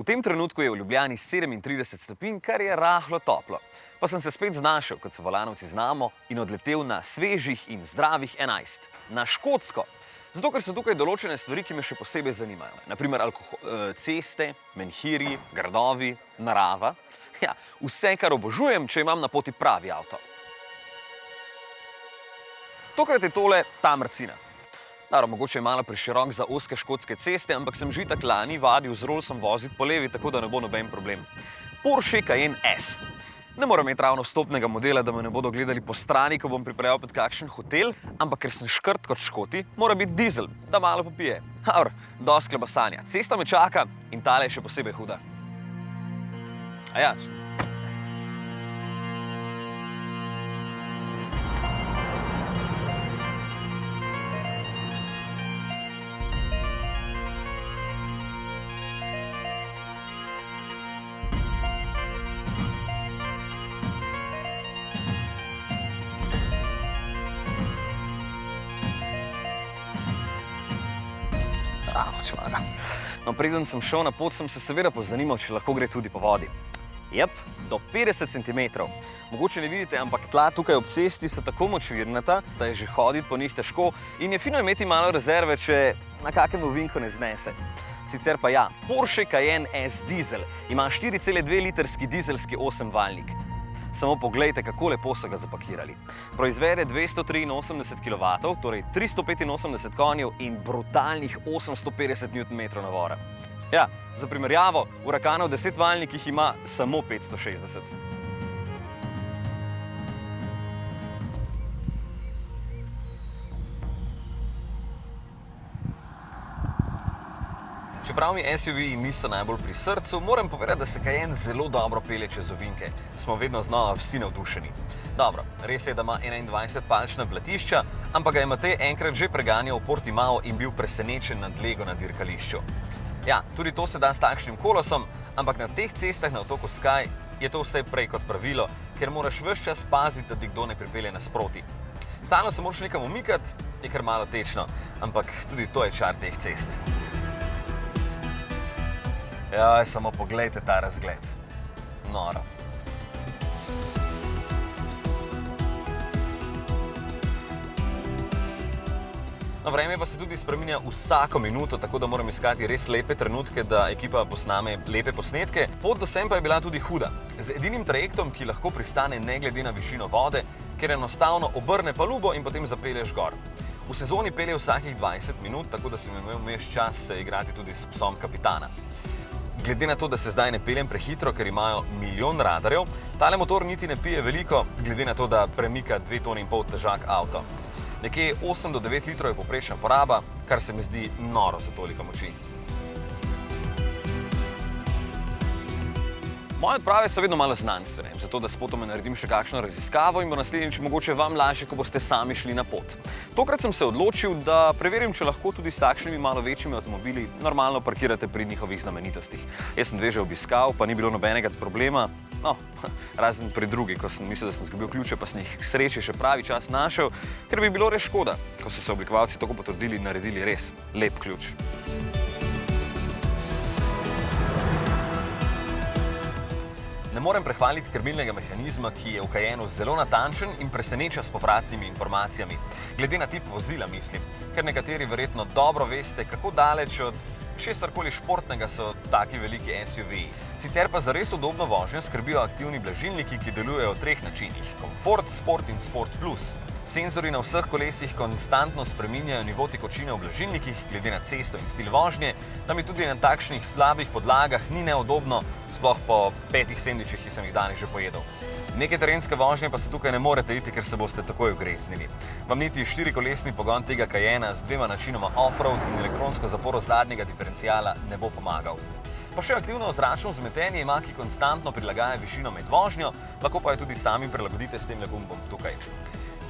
V tem trenutku je v Ljubljani 37 stopinj, kar je rahlo toplo. Pa sem se spet znašel, kot se Volanovci znamo, in odletel na svežih in zdravih 11. Na Škotsko. Zato, ker so tukaj določene stvari, ki me še posebej zanimajo. Naprimer ceste, menhiri, gradovi, narava. Ja, vse, kar obožujem, če imam na poti pravi avto. Tokrat je tole ta mrcina. Mogoče je malo preširok za ozke škotske ceste, ampak sem že tak lani vadil z Rollsom voziti po levi, tako da ne bo noben problem. Porsche Cayenne S. Ne moram imeti ravno vstopnega modela, da me ne bodo gledali po strani, ko bom pripeljal pred kakšen hotel, ampak ker sem škrt kot Škoti, mora biti dizel, da malo popije. Dosti klobasanja. Cesta me čaka in tale je še posebej huda. Aja. Preden sem šel na pot, sem se seveda pozanimal, če lahko gre tudi po vodi. Jep, do 50 cm. Mogoče ne vidite, ampak tla tukaj ob cesti so tako močvirnata, da je že hoditi po njih težko in je fino imeti malo rezerve, če na kakem ovinku ne znese. Sicer pa ja, Porsche Cayenne S Diesel ima 4,2 litrski dizelski 8-valjnik. Samo poglejte, kako lepo so ga zapakirali. Proizvede 283 kW, torej 385 konjev in brutalnih 850 Nm navora. Ja, za primerjavo, Huracanov 10-valjnik ima samo 560. Čeprav mi SUV-ji niso najbolj pri srcu, moram povedati, da se Cayenne zelo dobro pelje čez ovinke. Smo vedno znova vsi navdušeni. Dobro, res je, da ima 21-palčna platišča, ampak ga je Matej enkrat že preganjal v Portimao in bil presenečen nad lego na dirkališču. Ja, tudi to se da s takšnim kolosom, ampak na teh cestah na otoku Skye je to vse prej kot pravilo, ker moraš ves čas paziti, da ti kdo ne pripelje nasproti. Stalno se moraš nekam umikati, je kar malo tečno, ampak tudi to je čar teh cest. Jaj, samo poglejte ta razgled. Noro. Vreme pa se tudi spreminja vsako minuto, tako da moram iskati res lepe trenutke, da ekipa posname lepe posnetke. Pot do sem pa je bila tudi huda. Z edinim trajektom, ki lahko pristane ne glede na višino vode, ker enostavno obrne palubo in potem zapelješ gor. V sezoni pelje vsakih 20 minut, tako da sem imel vmes čas se igrati tudi s psom kapitana. Glede na to, da se zdaj ne peljem prehitro, ker imajo milijon radarjev, tale motor niti ne pije veliko, glede na to, da premika 2,5 tone težak avto. Nekje 8 do 9 litrov je povprečna poraba, kar se mi zdi noro za toliko moči. Moje odprave so vedno malo znanstvene, zato da s potoma naredim še kakšno raziskavo in bo naslednjič mogoče vam lažje, ko boste sami šli na pot. Tokrat sem se odločil, da preverim, če lahko tudi s takšnimi malo večjimi avtomobili normalno parkirate pri njihovih znamenitostih. Jaz sem dve že obiskal, pa ni bilo nobenega problema. No, razen pri drugi, ko sem mislil, da sem zgubil ključe, pa sem jih k sreči še pravi čas našel, ker bi bilo res škoda, ko so se oblikovalci tako potrudili in naredili res lep ključ. Ne morem prehvaliti krmilnega mehanizma, ki je v Cayenneu zelo natančen in preseneča s povratnimi informacijami. Glede na tip vozila mislim, ker nekateri verjetno dobro veste, kako daleč od česarkoli športnega so taki veliki SUV-ji. Sicer pa za res udobno vožnjo skrbijo aktivni blažilniki, ki delujejo v 3 načinih: Komfort, Sport in Sport Plus. Senzori na vseh kolesih konstantno spreminjajo nivo tekočine v blažilnikih, glede na cesto in stil vožnje, da mi tudi na takšnih slabih podlagah ni neudobno, sploh po 5 sendvičih, ki sem jih danes že pojedel. Neke terenske vožnje pa se tukaj ne morete iti, ker se boste takoj ugreznili. Vam niti 4-kolesni pogon tega Cayennea z 2 načinoma off-road in elektronsko zaporo zadnjega diferenciala ne bo pomagal. Pa še aktivno ozračno vzmetenje ima, ki konstantno prilagaja višino med vožnjo, lahko pa jo tudi sami prilagodite s tem gumbom tukaj.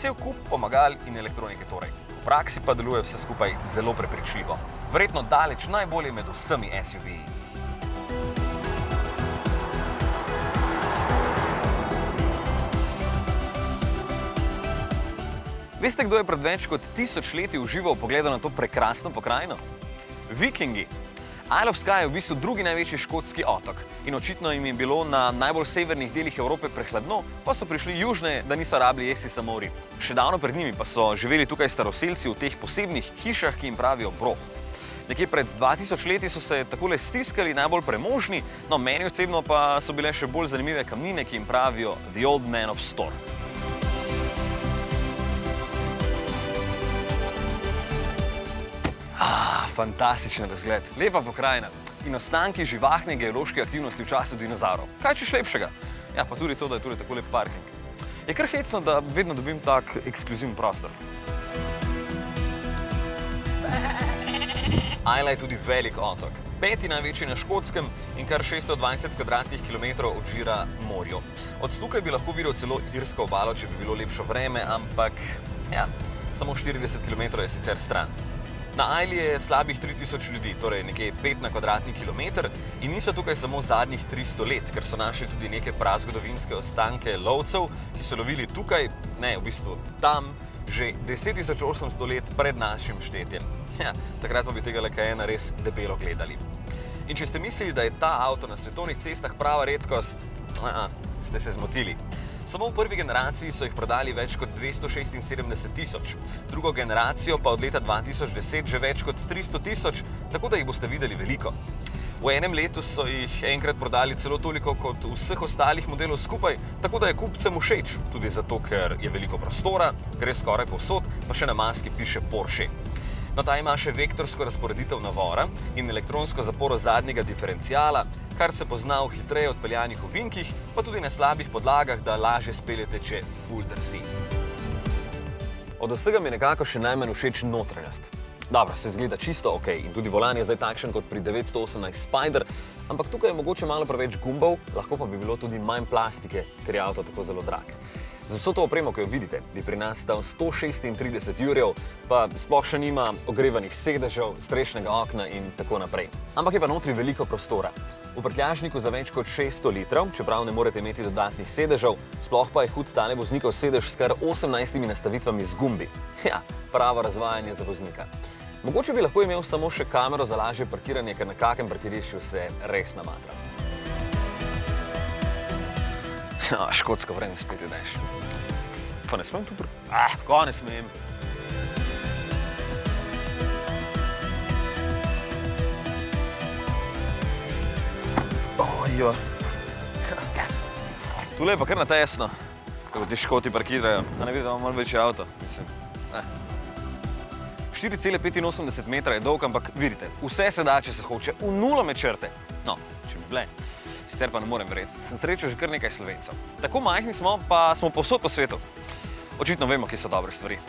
Cel kup pomagal in elektronike torej. V praksi pa deluje vse skupaj zelo prepričljivo. Verjetno daleč najbolje med vsemi SUV-ji. Veste, kdo je pred več kot 1000 leti užival pogledal na to prekrasno pokrajino? Vikingi. Isle of Skye je v bistvu drugi največji škotski otok in očitno jim je bilo na najbolj severnih delih Evrope prehladno, pa so prišli južneje, da niso rabili jesti samo rib. Še davno pred njimi pa so živeli tukaj staroselci v teh posebnih hišah, ki jim pravijo brok. Nekje pred 2000 leti so se takole stiskali najbolj premožni, no meni osebno pa so bile še bolj zanimive kamnine, ki jim pravijo The Old Man of Storr. Fantastičen razgled, lepa pokrajina in ostanki živahne geološke aktivnosti v času dinozavrov. Kaj češ lepšega? Ja, pa tudi to, da je tule tako lep parking. Je kar hecno, da vedno dobim tak ekskluziven prostor. Isla je tudi velik otok, 5. največji na Škotskem in kar 620 kvadratnih kilometrov odžira morju. Od tukaj bi lahko videl celo irsko obalo, če bi bilo lepšo vreme, ampak ja, samo 40 km je sicer stran. Na Isli je slabih 3000 ljudi, torej nekje 5 na kvadratni kilometr in niso tukaj samo zadnjih 300 let, ker so našli tudi neke prazgodovinske ostanke lovcev, ki so lovili tukaj, ne, v bistvu tam, že 10.800 let pred našim štetjem. Ja, takrat pa bi tega kajena res debelo gledali. In če ste mislili, da je ta avto na svetovnih cestah prava redkost, ste se zmotili. Samo v prvi generaciji so jih prodali več kot 276 000, drugo generacijo pa od leta 2010 že več kot 300 000, tako da jih boste videli veliko. V enem letu so jih enkrat prodali celo toliko kot vseh ostalih modelov skupaj, tako da je kupcem všeč, tudi zato, ker je veliko prostora, gre skoraj povsod, pa še na maski piše Porsche. No, ta ima še vektorsko razporeditev navora in elektronsko zaporo zadnjega diferencijala, kar se pozna v hitreje odpeljanih ovinkih, pa tudi na slabih podlagah, da lažje speljete, če ful drsi. Od vsega mi je nekako še najmanj všeč notranjost. Dobro, se zgleda čisto ok in tudi volan je zdaj takšen kot pri 918 Spider, ampak tukaj je mogoče malo preveč gumbov, lahko pa bi bilo tudi manj plastike, ker je avto tako zelo drag. Za vso to opremo, ki jo vidite, bi pri nas stal 136 jurjev, pa sploh še nima ogrevanih sedežev, strešnega okna in tako naprej. Ampak je pa notri veliko prostora. V prtljažniku za več kot 600 litrov, čeprav ne morete imeti dodatnih sedežev, sploh pa je hud stane voznikov sedež s kar 18 nastavitvami z gumbi. Ja, pravo razvajanje za voznika. Mogoče bi lahko imel samo še kamero za lažje parkiranje, ker na kakem parkirišču se res namatra. Škotsko vreme spet ideš. Pa ne smem tu kako ne smem? Ojo. Tule je pa kar na tesno, kako ti Škoti parkirajo. A ne vidi, da imamo malo večji avto, mislim. 4,85 metra je dolg, ampak vidite, vse se da, če se hoče, v nulo med črte. No, če mi ble. Sicer pa ne morem verjeti, sem srečal že kar nekaj Slovencev. Tako majhni smo, pa smo povsod po svetu. Očitno vemo, kje so dobre stvari.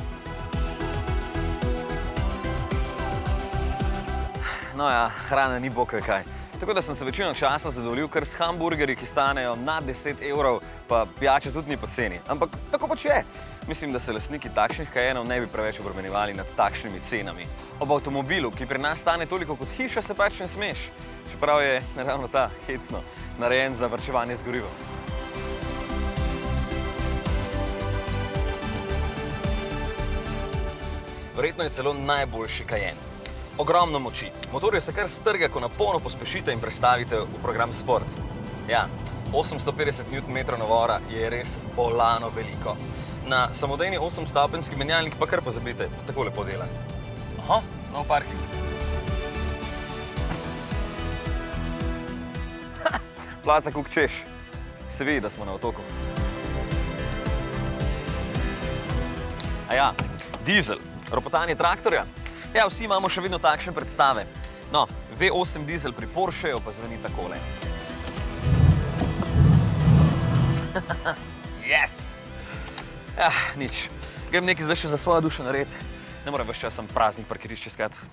No ja, hrana ni bog ve kaj. Tako da sem se večino časa zadovoljil kar s hamburgerji, ki stanejo nad 10 evrov, pa pijača tudi ni poceni. Ampak tako pač je. Mislim, da se lastniki takšnih kajenov ne bi preveč obremenjevali nad takšnimi cenami. Ob avtomobilu, ki pri nas stane toliko kot hiša, se pač ne smeš. Čeprav je ravno ta, hecno, narejen za varčevanje z gorivom. Verjetno je celo najboljši kajen. Ogromno moči. Motorje se kar strga, ko na polno pospešite in prestavite v program Sport. Ja, 850 Nm navora je res bolano veliko. Na samodejni 8-stopenjski menjalnik pa kar pozabite, tako lepo dela. Aha, nov parking. Placa kuk češ. Se vidi, da smo na otoku. A ja, dizel, ropotanje traktorja. Ja, vsi imamo še vedno takšne predstave. No, V8 dizel pri Porscheju pa zveni takole. Yes! Ja, nič. Grem nekaj zdaj še za svojo dušo narediti. Ne moram ves čas sam praznih parkirišč iskati.